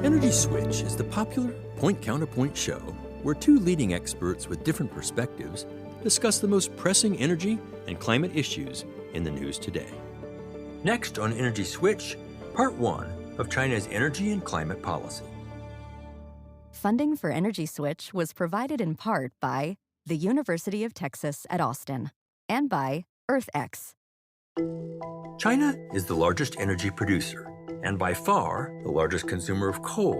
Energy Switch is the popular point-counterpoint show where two leading experts with different perspectives discuss the most pressing energy and climate issues in the news today. Next on Energy Switch, Part 1 of China's energy and climate policy. Funding for Energy Switch was provided in part by the University of Texas at Austin and by EarthX. China is the largest energy producer and by far the largest consumer of coal,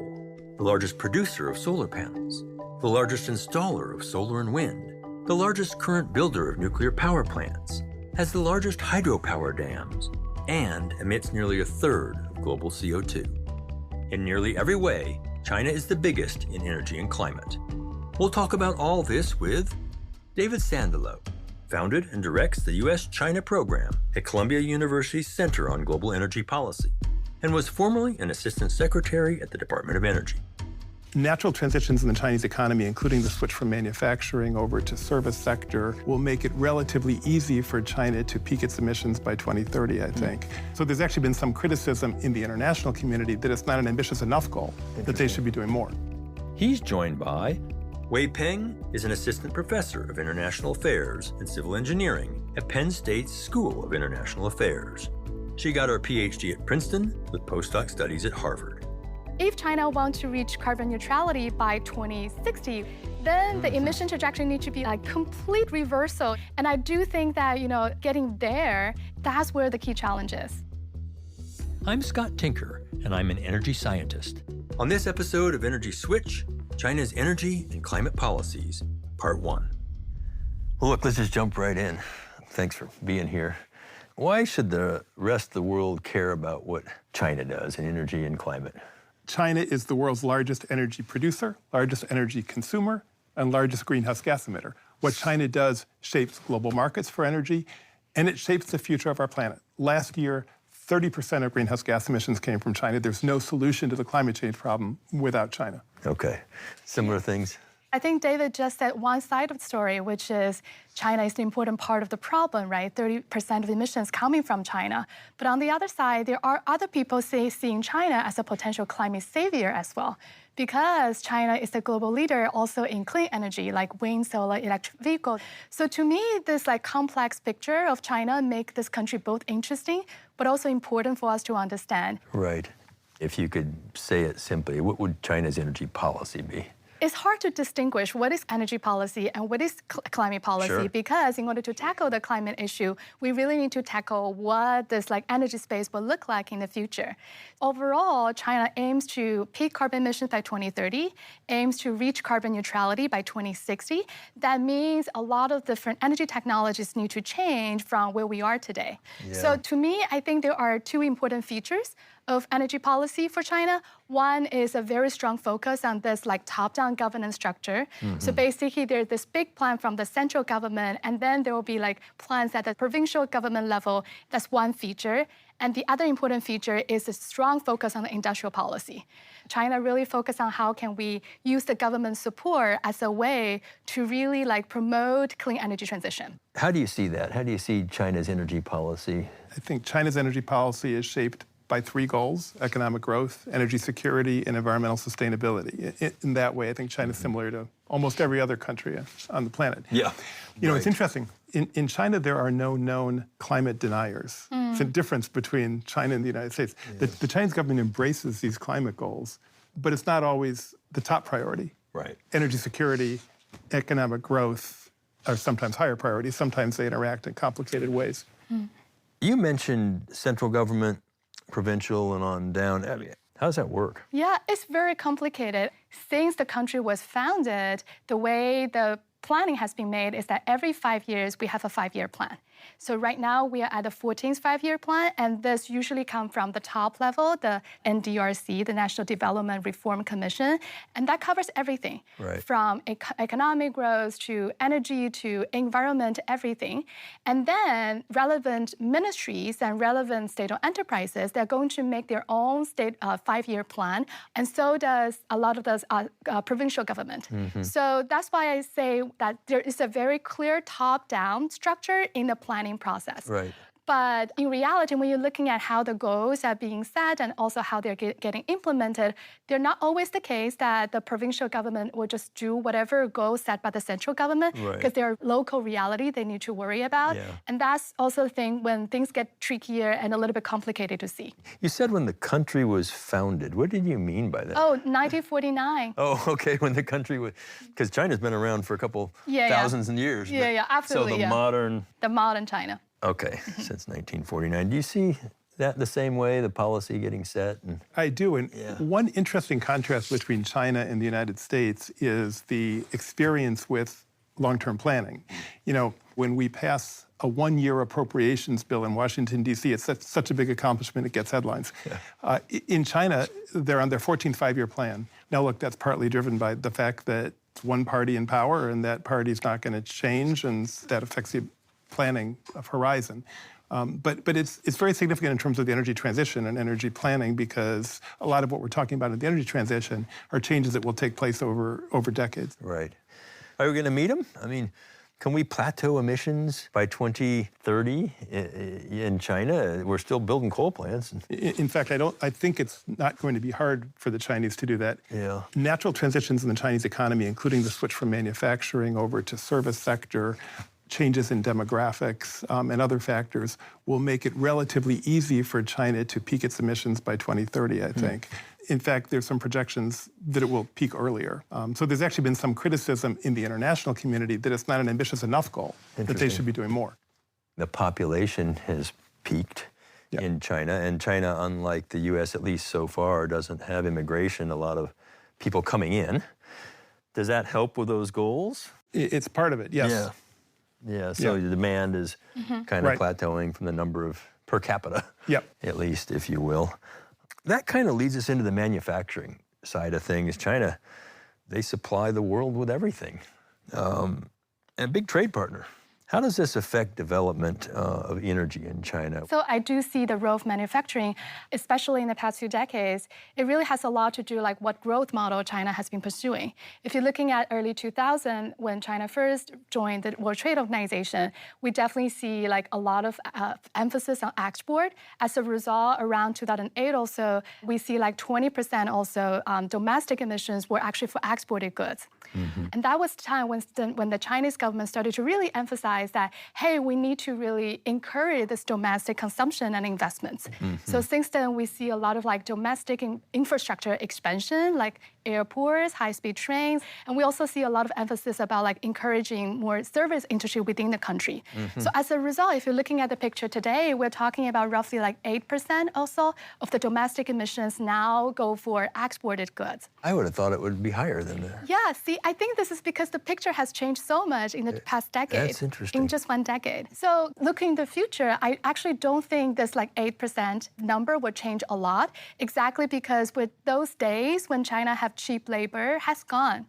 the largest producer of solar panels, the largest installer of solar and wind, the largest current builder of nuclear power plants, has the largest hydropower dams, and emits nearly a third of global CO2. In nearly every way, China is the biggest in energy and climate. We'll talk about all this with David Sandalow, founded and directs the U.S.-China program at Columbia University's Center on Global Energy Policy, and was formerly an assistant secretary at the Department of Energy. Natural transitions in the Chinese economy, including the switch from manufacturing over to service sector, will make it relatively easy for China to peak its emissions by 2030, I think. So there's actually been some criticism in the international community that it's not an ambitious enough goal, that they should be doing more. He's joined by Wei Peng is an assistant professor of international affairs and civil engineering at Penn State's School of International Affairs. She got her PhD at Princeton with postdoc studies at Harvard. If China wants to reach carbon neutrality by 2060, then the emission trajectory needs to be a complete reversal. And I do think that, getting there, that's where the key challenge is. I'm Scott Tinker, and I'm an energy scientist. On this episode of Energy Switch, China's energy and climate policies, Part 1. Well, look, let's just jump right in. Thanks for being here. Why should the rest of the world care about what China does in energy and climate? China is the world's largest energy producer, largest energy consumer, and largest greenhouse gas emitter. What China does shapes global markets for energy, and it shapes the future of our planet. Last year, 30% of greenhouse gas emissions came from China. There's no solution to the climate change problem without China. Okay. Similar things? I think David just said one side of the story, which is China is the important part of the problem, right? 30% of emissions coming from China. But on the other side, there are other people seeing China as a potential climate savior as well, because China is the global leader also in clean energy, like wind, solar, electric vehicles. So to me, this complex picture of China make this country both interesting, but also important for us to understand. Right. If you could say it simply, what would China's energy policy be? It's hard to distinguish what is energy policy and what is climate policy, because in order to tackle the climate issue, we really need to tackle what this energy space will look like in the future. Overall, China aims to peak carbon emissions by 2030, aims to reach carbon neutrality by 2060. That means a lot of different energy technologies need to change from where we are today. Yeah. So to me, I think there are two important features of energy policy for China. One is a very strong focus on this top-down governance structure. So basically there's this big plan from the central government, and then there will be plans at the provincial government level. That's one feature. And the other important feature is a strong focus on the industrial policy. China really focused on how can we use the government support as a way to really promote clean energy transition. How do you see that? How do you see China's energy policy? I think China's energy policy is shaped by three goals: economic growth, energy security, and environmental sustainability. In that way, I think China's similar to almost every other country on the planet. Yeah. It's interesting. In China, there are no known climate deniers. It's a difference between China and the United States. Yes. The Chinese government embraces these climate goals, but it's not always the top priority. Right. Energy security, economic growth are sometimes higher priorities. Sometimes they interact in complicated ways. You mentioned central government, provincial, and on down. How does that work? Yeah, it's very complicated. Since the country was founded, the way the planning has been made is that every 5 years we have a 5-year plan. So right now we are at the 14th 5-year plan, and this usually comes from the top level, the NDRC, the National Development Reform Commission, and that covers everything, from economic growth to energy to environment, everything. And then relevant ministries and relevant state-owned enterprises, they're going to make their own state 5-year plan, and so does a lot of the provincial government. So that's why I say that there is a very clear top-down structure in the planning process. Right. But in reality, when you're looking at how the goals are being set and also how they're getting implemented, they're not always the case that the provincial government will just do whatever goals set by the central government, because there are local reality they need to worry about. And that's also the thing when things get trickier and a little bit complicated to see. You said when the country was founded. What did you mean by that? Oh, 1949. Oh, okay, when the country was, because China's been around for a couple thousands of years. Absolutely. So the modern China. Okay, since 1949. Do you see that the same way, the policy getting set? I do, and one interesting contrast between China and the United States is the experience with long-term planning. You know, when we pass a one-year appropriations bill in Washington, D.C., it's such a big accomplishment, it gets headlines. In China, they're on their 14th five-year plan. Now, look, that's partly driven by the fact that it's one party in power, and that party's not going to change, and that affects the planning of horizon. But it's very significant in terms of the energy transition and energy planning, because a lot of what we're talking about in the energy transition are changes that will take place over decades. Right. Are we going to meet them? I mean, can we plateau emissions by 2030 in China? We're still building coal plants. In fact, I think it's not going to be hard for the Chinese to do that. Natural transitions in the Chinese economy, including the switch from manufacturing over to service sector, changes in demographics and other factors, will make it relatively easy for China to peak its emissions by 2030, I think. In fact, there's some projections that it will peak earlier. So there's actually been some criticism in the international community that it's not an ambitious enough goal, that they should be doing more. The population has peaked in China, and China, unlike the U.S., at least so far, doesn't have immigration, a lot of people coming in. Does that help with those goals? It's part of it, yes. So the demand is kind of plateauing from the number of per capita, at least, if you will. That kind of leads us into the manufacturing side of things. China, they supply the world with everything, and a big trade partner. How does this affect development of energy in China? So I do see the role of manufacturing, especially in the past few decades. It really has a lot to do like what growth model China has been pursuing. If you're looking at early 2000, when China first joined the World Trade Organization, we definitely see like a lot of emphasis on export. As a result, around 2008 also, we see like 20% also domestic emissions were actually for exported goods. And that was the time when the Chinese government started to really emphasize that, hey, we need to really encourage this domestic consumption and investments. So since then, we see a lot of like domestic infrastructure expansion, like airports, high-speed trains, and we also see a lot of emphasis about like encouraging more service industry within the country. So as a result, if you're looking at the picture today, we're talking about roughly like 8% also of the domestic emissions now go for exported goods. I would have thought it would be higher than that. Yeah, see, I think this is because the picture has changed so much in the past decade. That's interesting. In just one decade. So looking in the future, I actually don't think this like 8% number would change a lot, exactly because with those days when China have cheap labor has gone.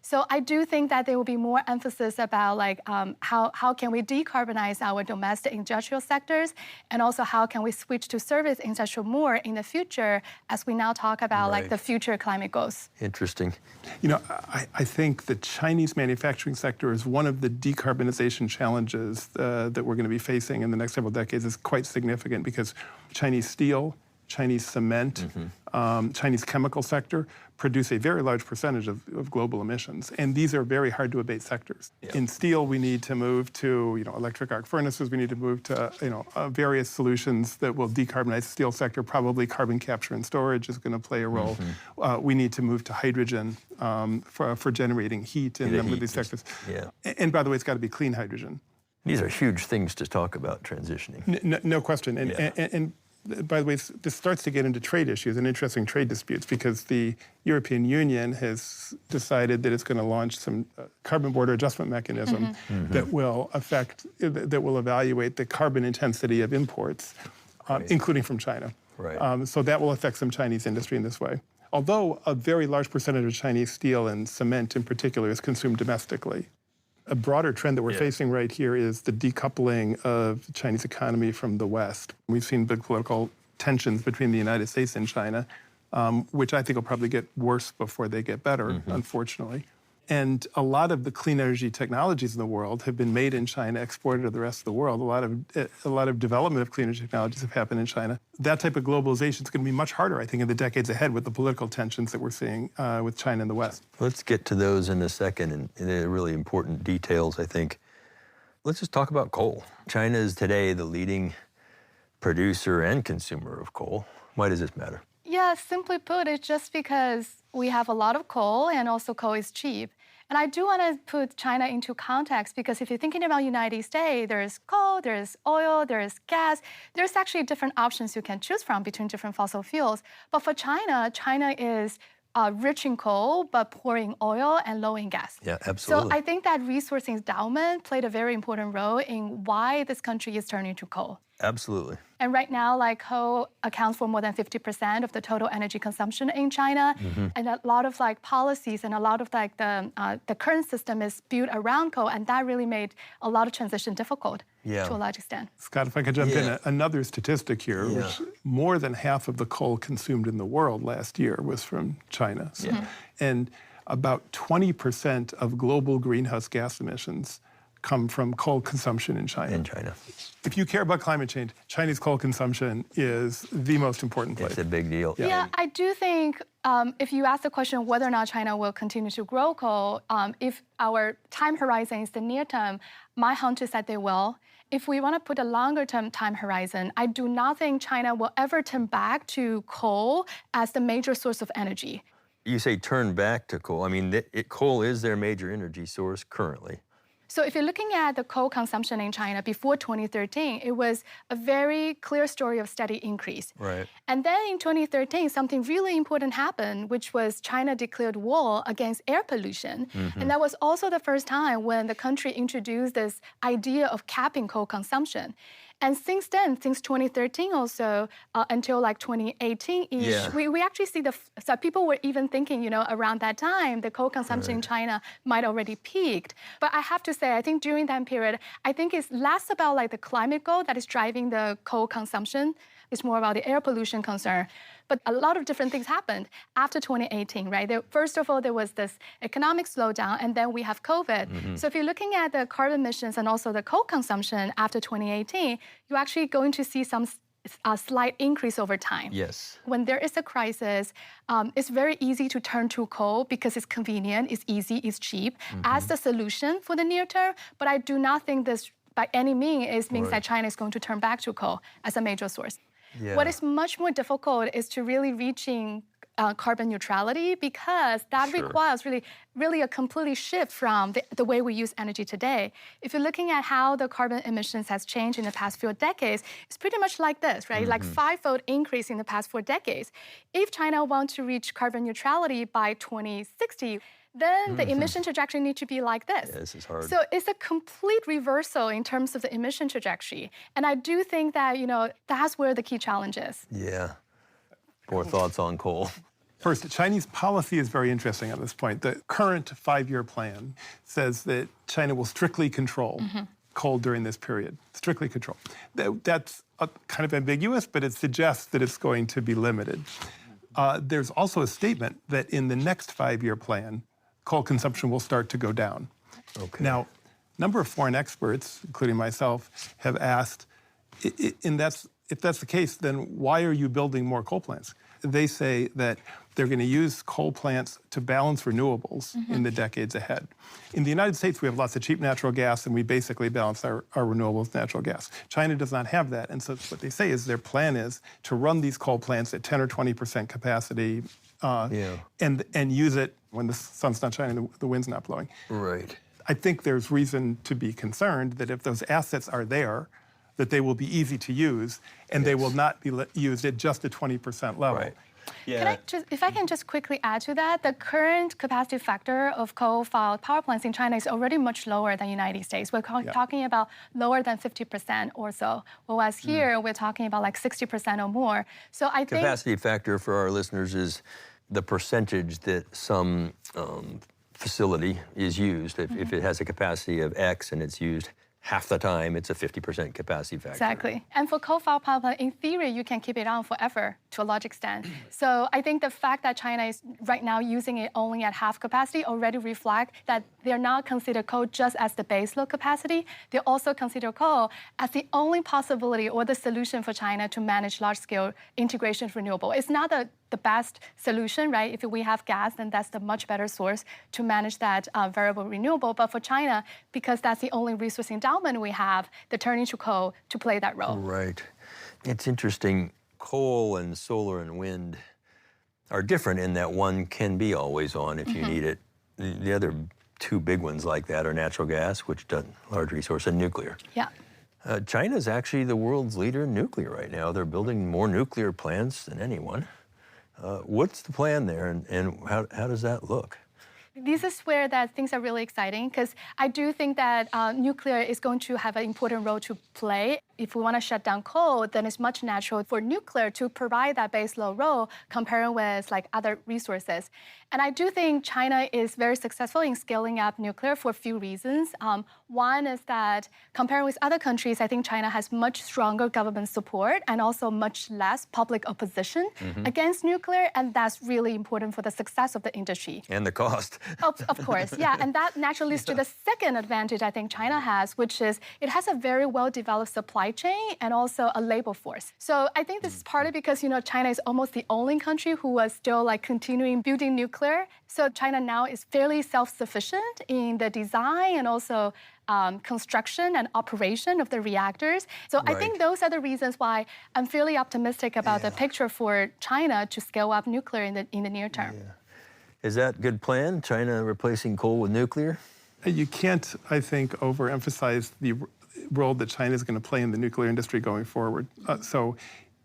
So I do think that there will be more emphasis about like how can we decarbonize our domestic industrial sectors, and also how can we switch to service industrial more in the future as we now talk about like the future climate goals. Interesting. You know, I think the Chinese manufacturing sector is one of the decarbonization challenges that we're going to be facing in the next several decades is quite significant, because Chinese steel, Chinese cement, Chinese chemical sector produce a very large percentage of global emissions. And these are very hard to abate sectors. In steel, we need to move to electric arc furnaces. We need to move to various solutions that will decarbonize the steel sector. Probably carbon capture and storage is going to play a role. We need to move to hydrogen for generating heat in a number of these sectors. And by the way, it's got to be clean hydrogen. These are huge things to talk about transitioning. No question. And by the way, this starts to get into trade issues and interesting trade disputes, because the European Union has decided that it's going to launch some carbon border adjustment mechanism that will evaluate the carbon intensity of imports, including from China. So that will affect some Chinese industry in this way. Although a very large percentage of Chinese steel and cement in particular is consumed domestically. A broader trend that we're facing right here is the decoupling of the Chinese economy from the West. We've seen big political tensions between the United States and China, which I think will probably get worse before they get better, unfortunately. And a lot of the clean energy technologies in the world have been made in China, exported to the rest of the world. A lot of development of clean energy technologies have happened in China. That type of globalization is going to be much harder, I think, in the decades ahead with the political tensions that we're seeing with China and the West. Let's get to those in a second, and they're really important details, I think. Let's just talk about coal. China is today the leading producer and consumer of coal. Why does this matter? Yeah, simply put, it's just because we have a lot of coal and also coal is cheap. And I do want to put China into context because if you're thinking about United States, there's coal, there's oil, there's gas. There's actually different options you can choose from between different fossil fuels. But for China, China is rich in coal, but poor in oil and low in gas. Yeah, absolutely. So I think that resource endowment played a very important role in why this country is turning to coal. Absolutely. And right now, like coal accounts for more than 50% of the total energy consumption in China. And a lot of like policies and a lot of like the current system is built around coal, and that really made a lot of transition difficult to a large extent. Scott, if I could jump in, another statistic here, which more than half of the coal consumed in the world last year was from China. So, and about 20% of global greenhouse gas emissions come from coal consumption in China. If you care about climate change, Chinese coal consumption is the most important place. It's a big deal. Yeah, I do think if you ask the question whether or not China will continue to grow coal, if our time horizon is the near term, my hunch is that they will. If we want to put a longer term time horizon, I do not think China will ever turn back to coal as the major source of energy. You say turn back to coal. I mean, coal is their major energy source currently. So if you're looking at the coal consumption in China before 2013, it was a very clear story of steady increase. Right. And then in 2013, something really important happened, which was China declared war against air pollution. And that was also the first time when the country introduced this idea of capping coal consumption. And since then, since 2013 also, until like 2018-ish, we actually see so people were even thinking, you know, around that time, the coal consumption in China might already peaked. But I have to say, I think during that period, I think it's less about like the climate goal that is driving the coal consumption. It's more about the air pollution concern. But a lot of different things happened after 2018, right? First of all, there was this economic slowdown, and then we have COVID. So if you're looking at the carbon emissions and also the coal consumption after 2018, you're actually going to see some slight increase over time. Yes. When there is a crisis, it's very easy to turn to coal because it's convenient, it's easy, it's cheap as the solution for the near term. But I do not think this by any means means that China is going to turn back to coal as a major source. What is much more difficult is to really reaching carbon neutrality because that requires really a complete shift from the way we use energy today. If you're looking at how the carbon emissions has changed in the past few decades, it's pretty much like this, right? Like 5-fold increase in the past 4 decades. If China wants to reach carbon neutrality by 2060, then the emission trajectory needs to be like this. Yeah, this is hard. So it's a complete reversal in terms of the emission trajectory. And I do think that, you know, that's where the key challenge is. Yeah. More thoughts on coal. First, Chinese policy is very interesting on this point. The current 5-year plan says that China will strictly control coal during this period. Strictly control. That's kind of ambiguous, but it suggests that it's going to be limited. There's also a statement that in the next 5-year plan, coal consumption will start to go down. Okay. Now, a number of foreign experts, including myself, have asked, if that's the case, then why are you building more coal plants? They say that they're going to use coal plants to balance renewables in the decades ahead. In the United States, we have lots of cheap natural gas, and we basically balance our renewables with natural gas. China does not have that, and so what they say is their plan is to run these coal plants at 10 or 20% capacity and use it when the sun's not shining, the wind's not blowing. Right. I think there's reason to be concerned that if those assets are there, that they will be easy to use, and they will not be used at just a 20% level. Right. Yeah. If I can just quickly add to that, the current capacity factor of coal-fired power plants in China is already much lower than the United States. We're talking about lower than 50% or so, whereas here we're talking about like 60% or more. So I think capacity factor for our listeners is the percentage that some facility is used. If it has a capacity of X and it's used half the time, it's a 50% capacity factor. Exactly. And for coal-fired power plant, in theory, you can keep it on forever to a large extent. So I think the fact that China is right now using it only at half capacity already reflects that they're not consider coal just as the baseload capacity. They also consider coal as the only possibility or the solution for China to manage large-scale integration of renewable. It's not the best solution, right? If we have gas, then that's the much better source to manage that variable renewable. But for China, because that's the only resource endowment we have, they're turning to coal to play that role. Right. It's interesting. Coal and solar and wind are different in that one can be always on if you need it. The other two big ones like that are natural gas, which does large resource, and nuclear. Yeah. China's actually the world's leader in nuclear right now. They're building more nuclear plants than anyone. What's the plan there, and how does that look? This is where that things are really exciting, because I do think that nuclear is going to have an important role to play. If we want to shut down coal, then it's much natural for nuclear to provide that baseload role comparing with like other resources. And I do think China is very successful in scaling up nuclear for a few reasons. One is that comparing with other countries, I think China has much stronger government support and also much less public opposition against nuclear, and that's really important for the success of the industry. And the cost. Of course, yeah. And that naturally leads to the second advantage I think China has, which is it has a very well-developed supply chain and also a labor force. So I think this is partly because, China is almost the only country who was still like continuing building nuclear. So China now is fairly self-sufficient in the design and also construction and operation of the reactors. So I think those are the reasons why I'm fairly optimistic about the picture for China to scale up nuclear in the near term. Yeah. Is that a good plan, China replacing coal with nuclear? You can't, I think, overemphasize the role that China is going to play in the nuclear industry going forward. So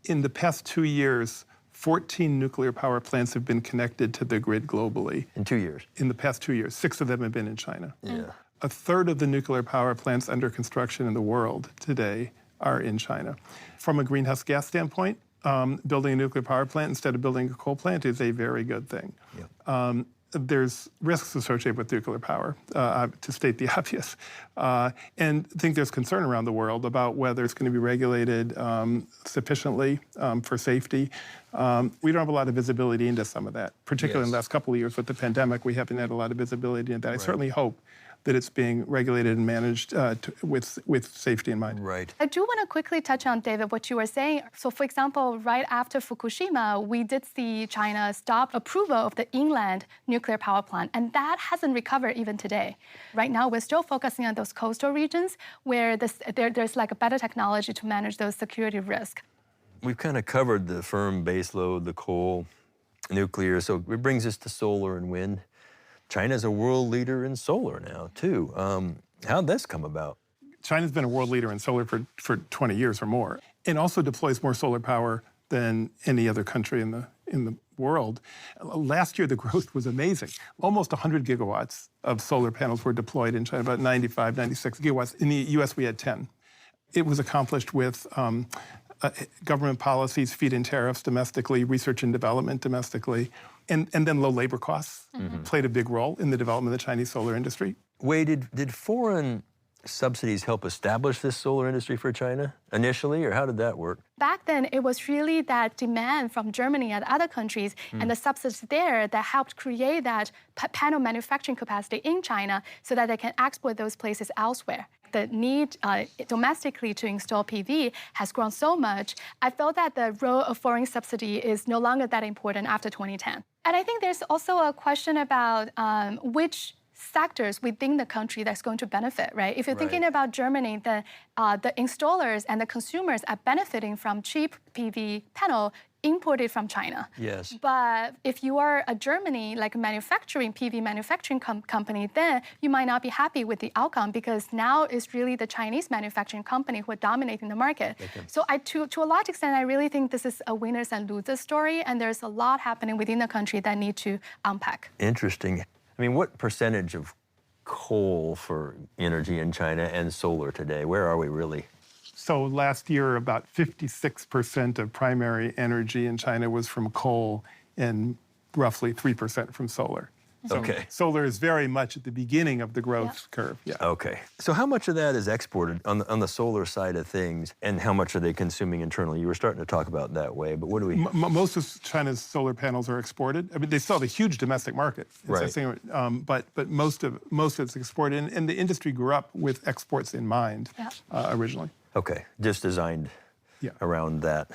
in the past 2 years, 14 nuclear power plants have been connected to the grid globally. In 2 years? In the past 2 years. 6 of them have been in China. Yeah. A third of the nuclear power plants under construction in the world today are in China. From a greenhouse gas standpoint, building a nuclear power plant instead of building a coal plant is a very good thing. Yep. There's risks associated with nuclear power, to state the obvious. And I think there's concern around the world about whether it's going to be regulated sufficiently for safety. We don't have a lot of visibility into some of that, particularly in the last couple of years with the pandemic. We haven't had a lot of visibility into that. I certainly hope that it's being regulated and managed with safety in mind. Right. I do want to quickly touch on, David, what you were saying. So, for example, right after Fukushima, we did see China stop approval of the inland nuclear power plant, and that hasn't recovered even today. Right now, we're still focusing on those coastal regions where there's like a better technology to manage those security risks. We've kind of covered the firm baseload, the coal, nuclear, so it brings us to solar and wind. China's a world leader in solar now, too. How'd this come about? China's been a world leader in solar for 20 years or more, and also deploys more solar power than any other country in the world. Last year, the growth was amazing. Almost 100 gigawatts of solar panels were deployed in China, about 95, 96 gigawatts. In the U.S., we had 10. It was accomplished with government policies, feed-in tariffs domestically, research and development domestically, and then low labor costs played a big role in the development of the Chinese solar industry. Wei, did foreign subsidies help establish this solar industry for China initially, or how did that work? Back then, it was really that demand from Germany and other countries and the subsidies there that helped create that panel manufacturing capacity in China so that they can export those places elsewhere. The need domestically to install PV has grown so much, I felt that the role of foreign subsidy is no longer that important after 2010. And I think there's also a question about which sectors within the country that's going to benefit, right? If you're thinking about Germany, the installers and the consumers are benefiting from cheap PV panel imported from China. Yes. But if you are a Germany, like a PV manufacturing company, then you might not be happy with the outcome because now it's really the Chinese manufacturing company who are dominating the market. So to a large extent, I really think this is a winners and losers story, and there's a lot happening within the country that need to unpack. Interesting. I mean, what percentage of coal for energy in China and solar today? Where are we really? So last year, about 56% of primary energy in China was from coal and roughly 3% from solar. So okay. solar is very much at the beginning of the growth curve. Yeah. Okay. So how much of that is exported on the solar side of things, and how much are they consuming internally? You were starting to talk about that way, but what do we... Most of China's solar panels are exported. I mean, they still have a huge domestic market. Right. But most of it's exported, and the industry grew up with exports in mind originally. Okay, just designed around that.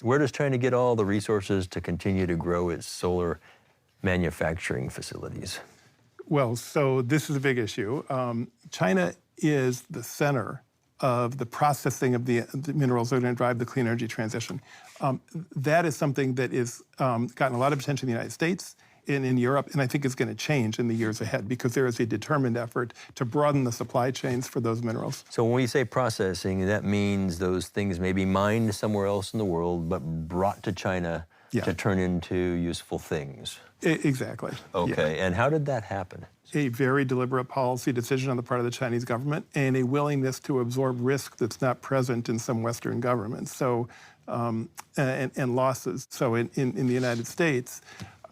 Where does China get all the resources to continue to grow its solar manufacturing facilities? Well, so this is a big issue. China is the center of the processing of the minerals that are going to drive the clean energy transition. That is something that is gotten a lot of attention in the United States and in Europe, and I think it's going to change in the years ahead because there is a determined effort to broaden the supply chains for those minerals. So when we say processing, that means those things may be mined somewhere else in the world, but brought to China to turn into useful things. Exactly. Okay, and how did that happen? A very deliberate policy decision on the part of the Chinese government and a willingness to absorb risk that's not present in some Western governments. So, and losses. So in the United States,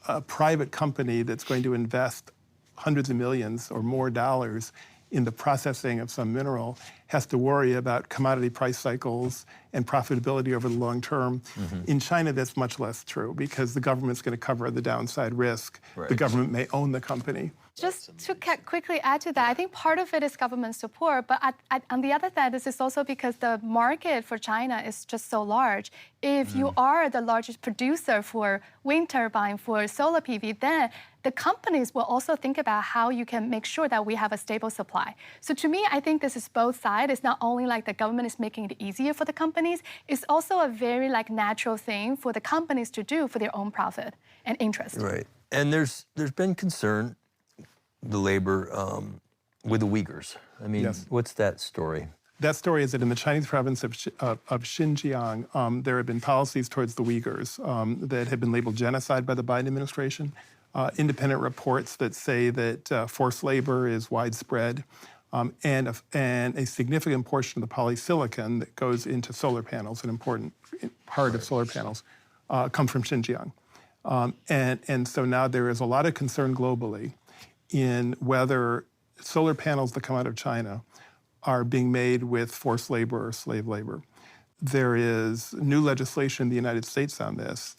a private company that's going to invest hundreds of millions or more dollars in the processing of some mineral has to worry about commodity price cycles and profitability over the long term. In China, that's much less true because the government's going to cover the downside risk. The government may own the company. Just to quickly add to that, I think part of it is government support, but on the other side, this is also because the market for China is just so large. If you are the largest producer for wind turbine, for solar PV, then the companies will also think about how you can make sure that we have a stable supply. So to me, I think this is both sides. It's not only like the government is making it easier for the companies, it's also a very natural thing for the companies to do for their own profit and interest. Right, and there's been concern, the labor with the Uyghurs. I mean, what's that story? That story is that in the Chinese province of Xinjiang, there have been policies towards the Uyghurs that have been labeled genocide by the Biden administration. Independent reports that say that forced labor is widespread, and a significant portion of the polysilicon that goes into solar panels, an important part of solar panels, come from Xinjiang. And so now there is a lot of concern globally in whether solar panels that come out of China are being made with forced labor or slave labor. There is new legislation in the United States on this.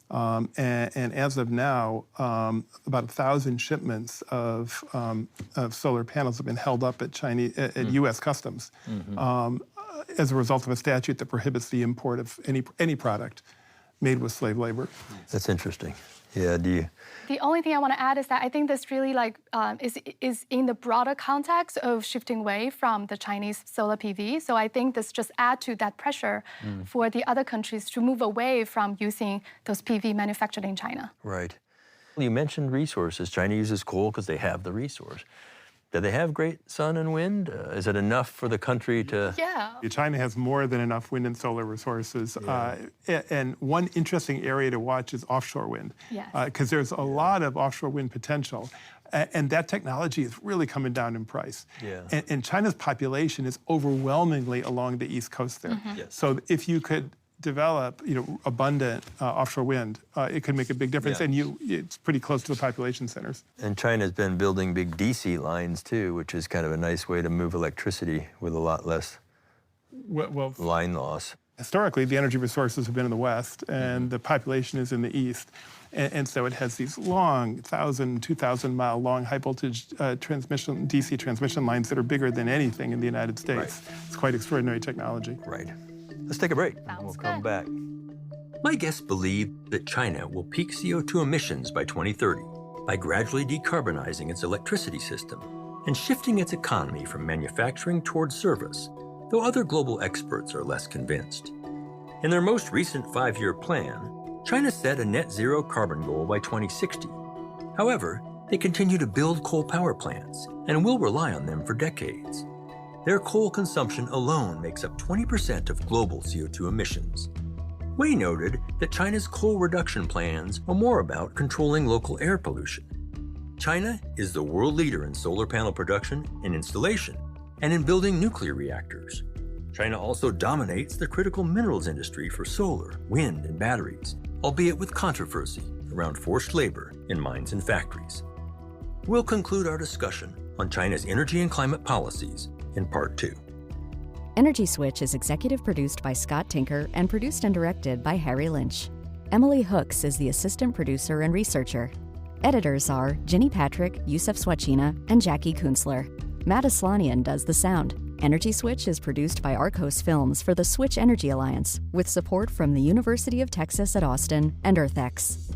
And as of now, about 1,000 shipments of solar panels have been held up at U.S. Customs as a result of a statute that prohibits the import of any product made with slave labor. That's interesting. Yeah, The only thing I want to add is that I think this really is in the broader context of shifting away from the Chinese solar PV. So I think this just adds to that pressure for the other countries to move away from using those PV manufactured in China. Right. You mentioned resources. China uses coal because they have the resource. Do they have great sun and wind? Is it enough for the country to... Yeah. China has more than enough wind and solar resources. And one interesting area to watch is offshore wind. Because there's a lot of offshore wind potential. And that technology is really coming down in price. And China's population is overwhelmingly along the east coast there. So if you could develop, abundant offshore wind, it could make a big difference, and it's pretty close to the population centers. And China's been building big DC lines too, which is kind of a nice way to move electricity with a lot less line loss. Historically, the energy resources have been in the west, and the population is in the east, and so it has these long 1,000, 2,000-mile long high-voltage DC transmission lines that are bigger than anything in the United States. It's quite extraordinary technology. Right. Let's take a break. We'll come back. My guests believe that China will peak CO2 emissions by 2030 by gradually decarbonizing its electricity system and shifting its economy from manufacturing towards service, though other global experts are less convinced. In their most recent 5-year plan, China set a net zero carbon goal by 2060. However, they continue to build coal power plants and will rely on them for decades. Their coal consumption alone makes up 20% of global CO2 emissions. Wei noted that China's coal reduction plans are more about controlling local air pollution. China is the world leader in solar panel production and installation, and in building nuclear reactors. China also dominates the critical minerals industry for solar, wind, and batteries, albeit with controversy around forced labor in mines and factories. We'll conclude our discussion on China's energy and climate policies in Part 2. Energy Switch is executive produced by Scott Tinker and produced and directed by Harry Lynch. Emily Hooks is the assistant producer and researcher. Editors are Ginny Patrick, Yusef Swachina, and Jackie Kunzler. Matt Aslanian does the sound. Energy Switch is produced by Arcos Films for the Switch Energy Alliance, with support from the University of Texas at Austin and EarthX.